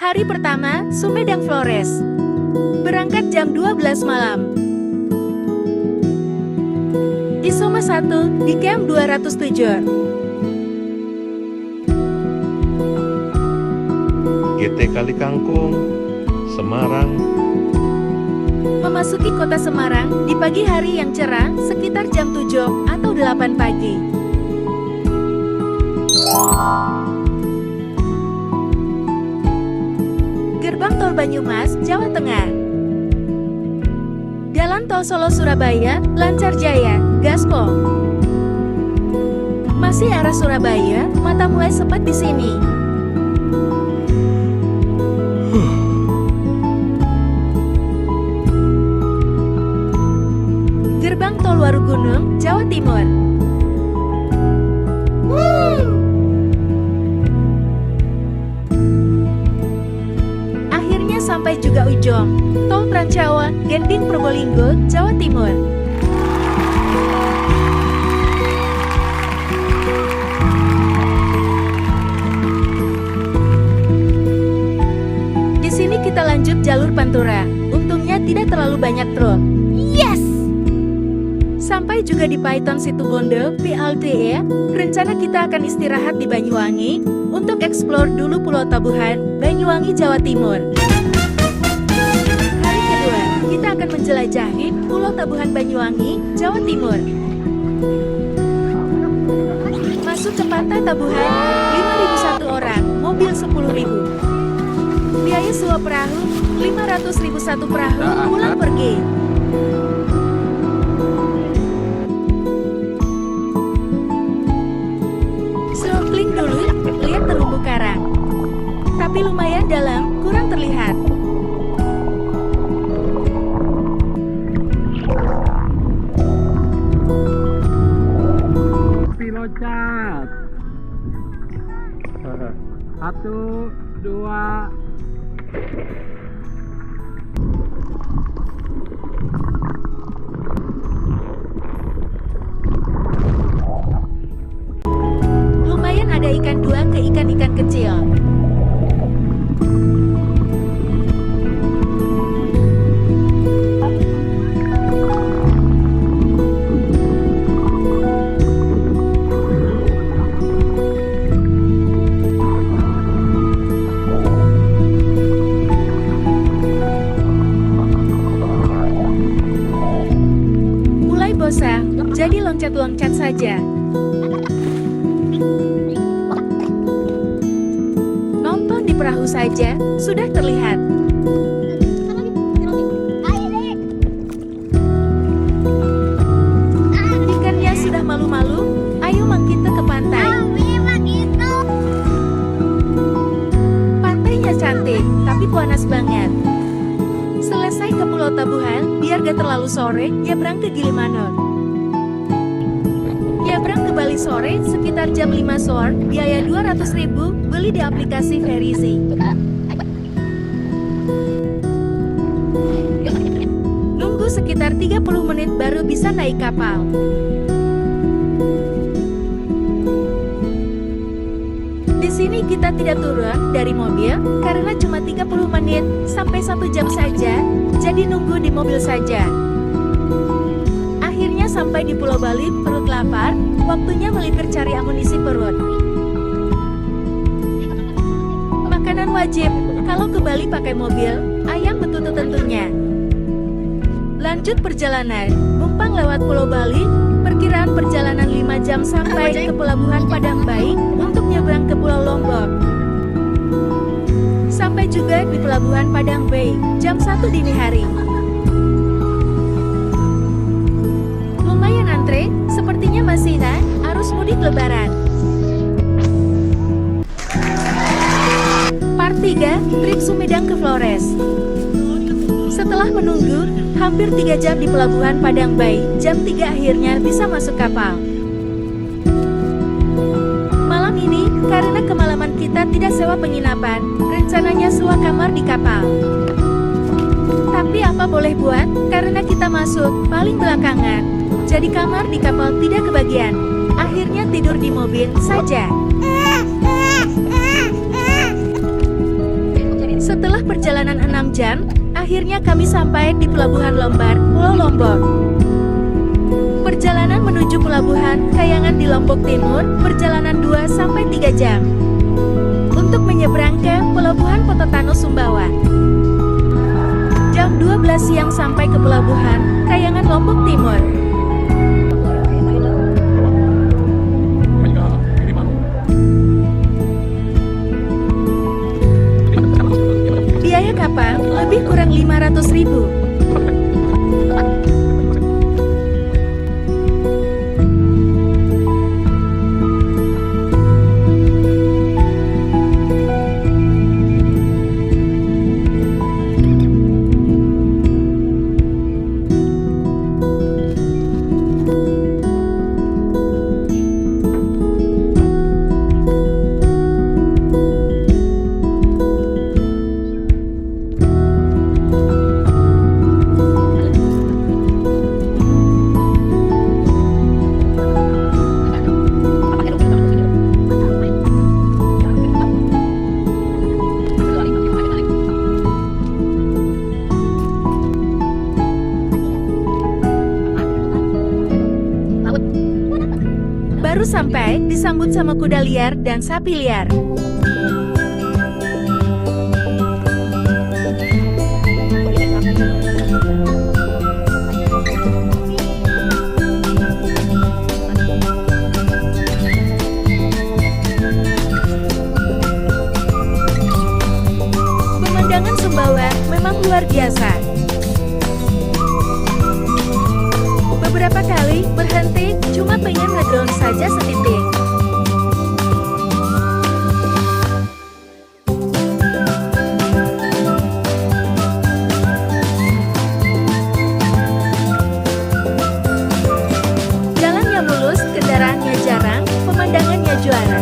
Hari pertama, Sumedang Flores. Berangkat jam 12 malam. Di Soma 1, di Camp 207. GT Kali Kangkung, Semarang. Memasuki kota Semarang di pagi hari yang cerah sekitar jam 7 atau 8 pagi. Gerbang Tol Banyumas, Jawa Tengah. Jalan Tol Solo Surabaya, lancar jaya, gaspol. Masih arah Surabaya, mata mulai sepet di sini. Gerbang Tol Warugunung, Jawa Timur. Akhirnya sampai juga ujung, Tol Trans Jawa, Gending Probolinggo, Jawa Timur. Di sini kita lanjut jalur Pantura. Untungnya tidak terlalu banyak truk. Yes! Sampai juga di Paiton Situbondo, PLTE, rencana kita akan istirahat di Banyuwangi untuk eksplor dulu Pulau Tabuhan, Banyuwangi, Jawa Timur. Hari kedua, kita akan menjelajahi Pulau Tabuhan, Banyuwangi, Jawa Timur. Masuk ke Pantai Tabuhan, 5.001 orang, mobil 10.000. Biaya sewa perahu, 500.000 satu perahu, pulang pergi. Snorkeling dulu, lihat terumbu karang. Tapi lumayan dalam, kurang terlihat. Pilocat. 1, 2. Lumayan ada ikan dua ke ikan-ikan kecil. Mulai bosan, jadi loncat-loncat saja. Nonton di perahu saja, sudah terlihat. Ikannya sudah malu-malu, ayo kita ke pantai. Pantainya cantik, tapi panas banget. Selesai ke Pulau Tabuhan, biar gak terlalu sore, nyebrang ke Gilimanuk. Nyebrang ke Bali sore, sekitar jam 5 sore, biaya 200.000, beli di aplikasi Verizi. Nunggu sekitar 30 menit baru bisa naik kapal. Di sini kita tidak turun dari mobil karena cuma 30 menit sampai 1 jam saja, jadi nunggu di mobil saja. Akhirnya sampai di Pulau Bali, perut lapar, waktunya melipir cari amunisi perut. Makanan wajib, kalau ke Bali pakai mobil, ayam betutu tentunya. Lanjut perjalanan, numpang lewat Pulau Bali, perkiraan perjalanan 5 jam sampai ke Pelabuhan Padang Bayi untuk nyebrang ke Pulau Lombok. Sampai juga di Pelabuhan Padang Bay, jam 1 dini hari. Lumayan antre, sepertinya masih arus mudik lebaran. Part 3, trip Sumedang ke Flores. Setelah menunggu hampir 3 jam di Pelabuhan Padang Bay, jam 3 akhirnya bisa masuk kapal. Malam ini, karena kemalaman kita tidak sewa penginapan, rencananya sewa kamar di kapal. Tapi apa boleh buat, karena kita masuk paling belakangan, jadi kamar di kapal tidak kebagian. Akhirnya tidur di mobil saja. Setelah perjalanan 6 jam, akhirnya kami sampai di Pelabuhan Lombar, Pulau Lombok. Perjalanan menuju Pelabuhan Kayangan di Lombok Timur, perjalanan 2-3 jam. Untuk menyeberang ke Pelabuhan Pototano Sumbawa. Jam 12 siang sampai ke Pelabuhan Kayangan Lombok Timur. Biaya kapal lebih kurang 500.000. Baru sampai, disambut sama kuda liar dan sapi liar. Pemandangan Sumbawa memang luar biasa. Beberapa kali berhenti, cuma pengen ngedrone saja setitik. Jalannya mulus, kendaraannya jarang, pemandangannya juara.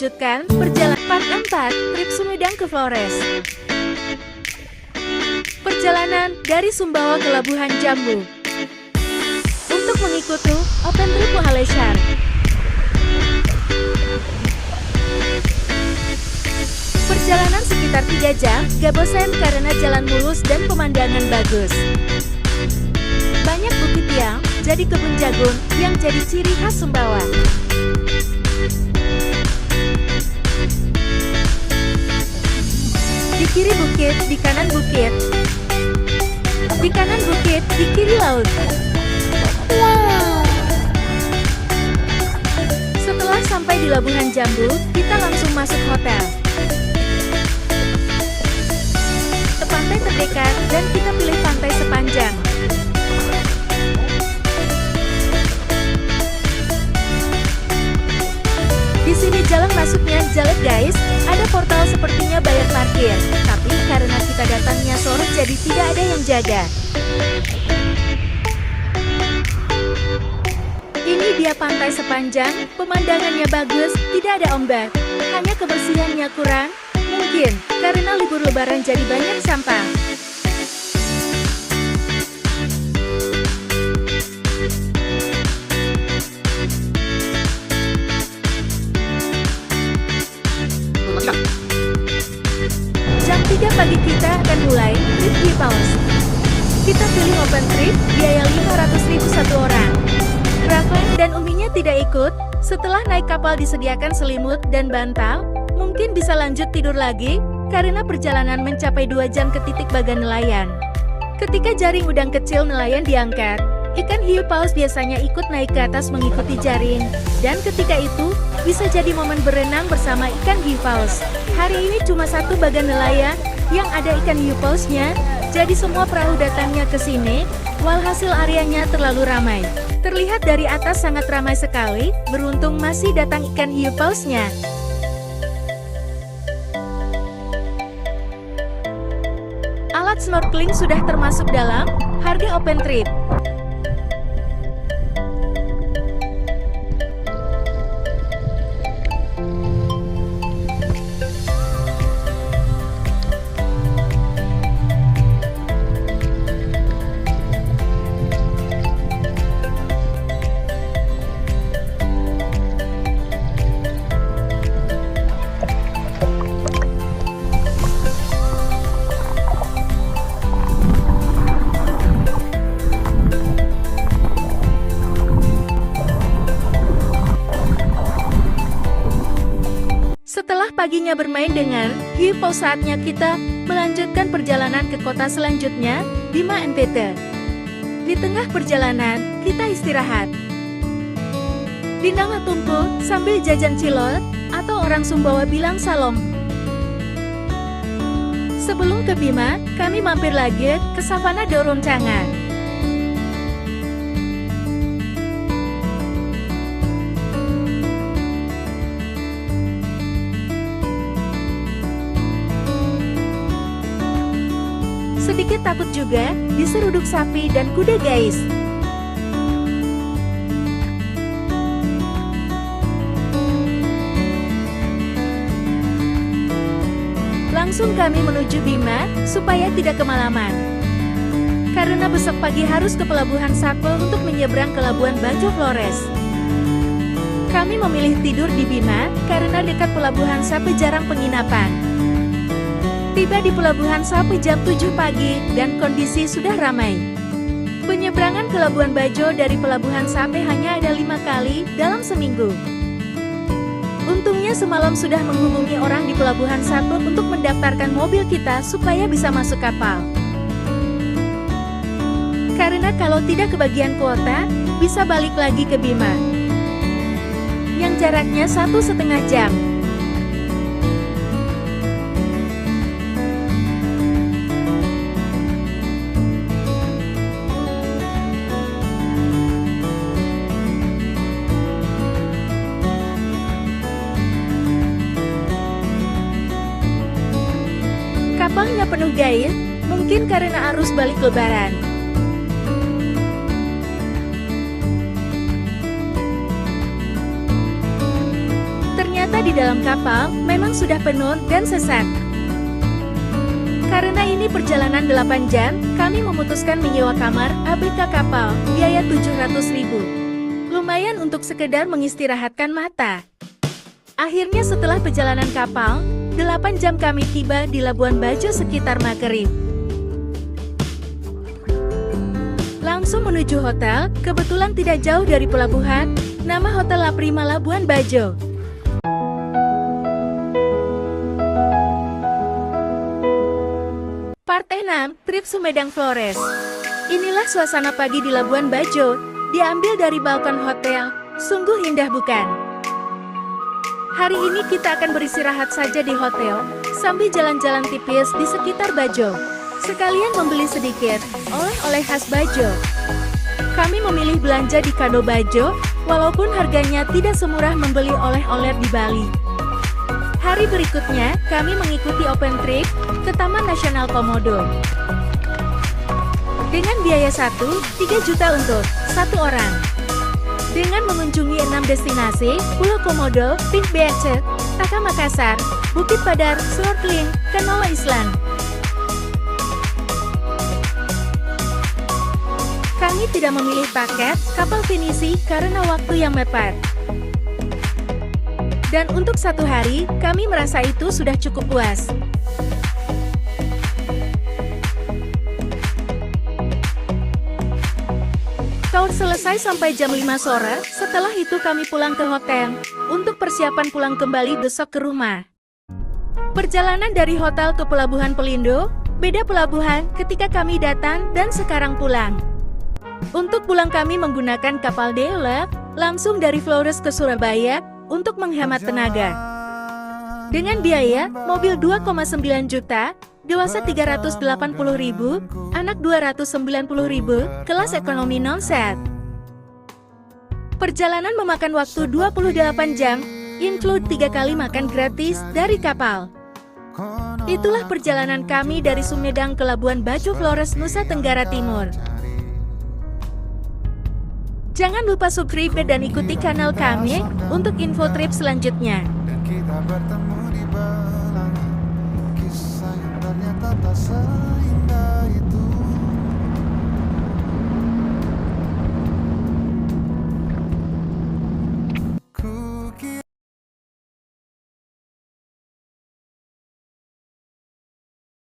Lanjutkan perjalanan part 4 trip Sumedang ke Flores. Perjalanan dari Sumbawa ke Labuhan Jambu. Untuk mengikuti open trip Muhalesar. Perjalanan sekitar 3 jam, gak bosan karena jalan mulus dan pemandangan bagus. Banyak bukit yang jadi kebun jagung yang jadi ciri khas Sumbawa. Di kiri bukit, di kanan bukit. Di kanan bukit, di kiri laut. Wow! Setelah sampai di Labuhan Jambu, kita langsung masuk hotel. Ke pantai terdekat dan kita pilih pantai sepanjang. Di sini jalan masuknya jelek guys, ada portal sepertinya bayar parkir, tapi karena kita datangnya sore jadi tidak ada yang jaga. Ini dia pantai sepanjang, pemandangannya bagus, tidak ada ombak, hanya kebersihannya kurang, mungkin karena libur lebaran jadi banyak sampah. Jam 3 pagi kita akan mulai trip hiu paus. Kita pilih open trip, biaya 500.000 satu orang. Rafael dan Uminya tidak ikut. Setelah naik kapal disediakan selimut dan bantal, mungkin bisa lanjut tidur lagi, karena perjalanan mencapai 2 jam ke titik bagan nelayan. Ketika jaring udang kecil nelayan diangkat, ikan hiu paus biasanya ikut naik ke atas mengikuti jaring, dan ketika itu, bisa jadi momen berenang bersama ikan hiu paus. Hari ini cuma satu bagan nelayan yang ada ikan hiu pausnya, jadi semua perahu datangnya ke sini, walhasil areanya terlalu ramai. Terlihat dari atas sangat ramai sekali, beruntung masih datang ikan hiu pausnya. Alat snorkeling sudah termasuk dalam harga open trip. Setelah paginya bermain dengan hiu, saatnya kita melanjutkan perjalanan ke kota selanjutnya, Bima NPT. Di tengah perjalanan, kita istirahat di Nala Tumpu sambil jajan cilok, atau orang Sumbawa bilang salom. Sebelum ke Bima, kami mampir lagi ke Savana Doroncangan. Sedikit takut juga, diseruduk sapi dan kuda guys. Langsung kami menuju Bima, supaya tidak kemalaman. Karena besok pagi harus ke Pelabuhan Sape untuk menyeberang ke Labuan Bajo Flores. Kami memilih tidur di Bima, karena dekat Pelabuhan Sape jarang penginapan. Tiba di Pelabuhan Sape jam 7 pagi, dan kondisi sudah ramai. Penyeberangan ke Labuan Bajo dari Pelabuhan Sape hanya ada 5 kali dalam seminggu. Untungnya semalam sudah menghubungi orang di Pelabuhan Sape untuk mendaftarkan mobil kita supaya bisa masuk kapal. Karena kalau tidak kebagian kuota, bisa balik lagi ke Bima, yang jaraknya 1,5 jam. Kapalnya penuh guys, mungkin karena arus balik lebaran. Ternyata di dalam kapal memang sudah penuh dan sesak. Karena ini perjalanan 8 jam, kami memutuskan menyewa kamar ABK kapal, biaya 700.000. Lumayan untuk sekedar mengistirahatkan mata. Akhirnya setelah perjalanan kapal, 8 jam kami tiba di Labuan Bajo sekitar maghrib. Langsung menuju hotel, kebetulan tidak jauh dari pelabuhan, nama Hotel La Prima Labuan Bajo. Part 6, Trip Sumedang Flores. Inilah suasana pagi di Labuan Bajo, diambil dari balkon hotel, sungguh indah bukan? Hari ini kita akan beristirahat saja di hotel, sambil jalan-jalan tipis di sekitar Bajo. Sekalian membeli sedikit oleh-oleh khas Bajo. Kami memilih belanja di Kado Bajo, walaupun harganya tidak semurah membeli oleh-oleh di Bali. Hari berikutnya, kami mengikuti open trip ke Taman Nasional Komodo. Dengan biaya 3 juta untuk satu orang. Dengan mengunjungi 6 destinasi, Pulau Komodo, Pink Beach, Taka Makassar, Bukit Padar, snorkeling, Kanoa Island. Kami tidak memilih paket kapal pinisi karena waktu yang mepet. Dan untuk 1 hari, kami merasa itu sudah cukup puas. Tour selesai sampai jam 5 sore, setelah itu kami pulang ke hotel, untuk persiapan pulang kembali besok ke rumah. Perjalanan dari hotel ke Pelabuhan Pelindo, beda pelabuhan ketika kami datang dan sekarang pulang. Untuk pulang kami menggunakan kapal Delep, langsung dari Flores ke Surabaya, untuk menghemat tenaga. Dengan biaya, mobil 2,9 juta, dewasa 380.000, anak 290.000, kelas ekonomi non-set. Perjalanan memakan waktu 28 jam, include 3 kali makan gratis dari kapal. Itulah perjalanan kami dari Sumedang ke Labuan Bajo Flores, Nusa Tenggara Timur. Jangan lupa subscribe dan ikuti kanal kami untuk info trip selanjutnya. Dan kita bertemu di belakang kisah yang ternyata tak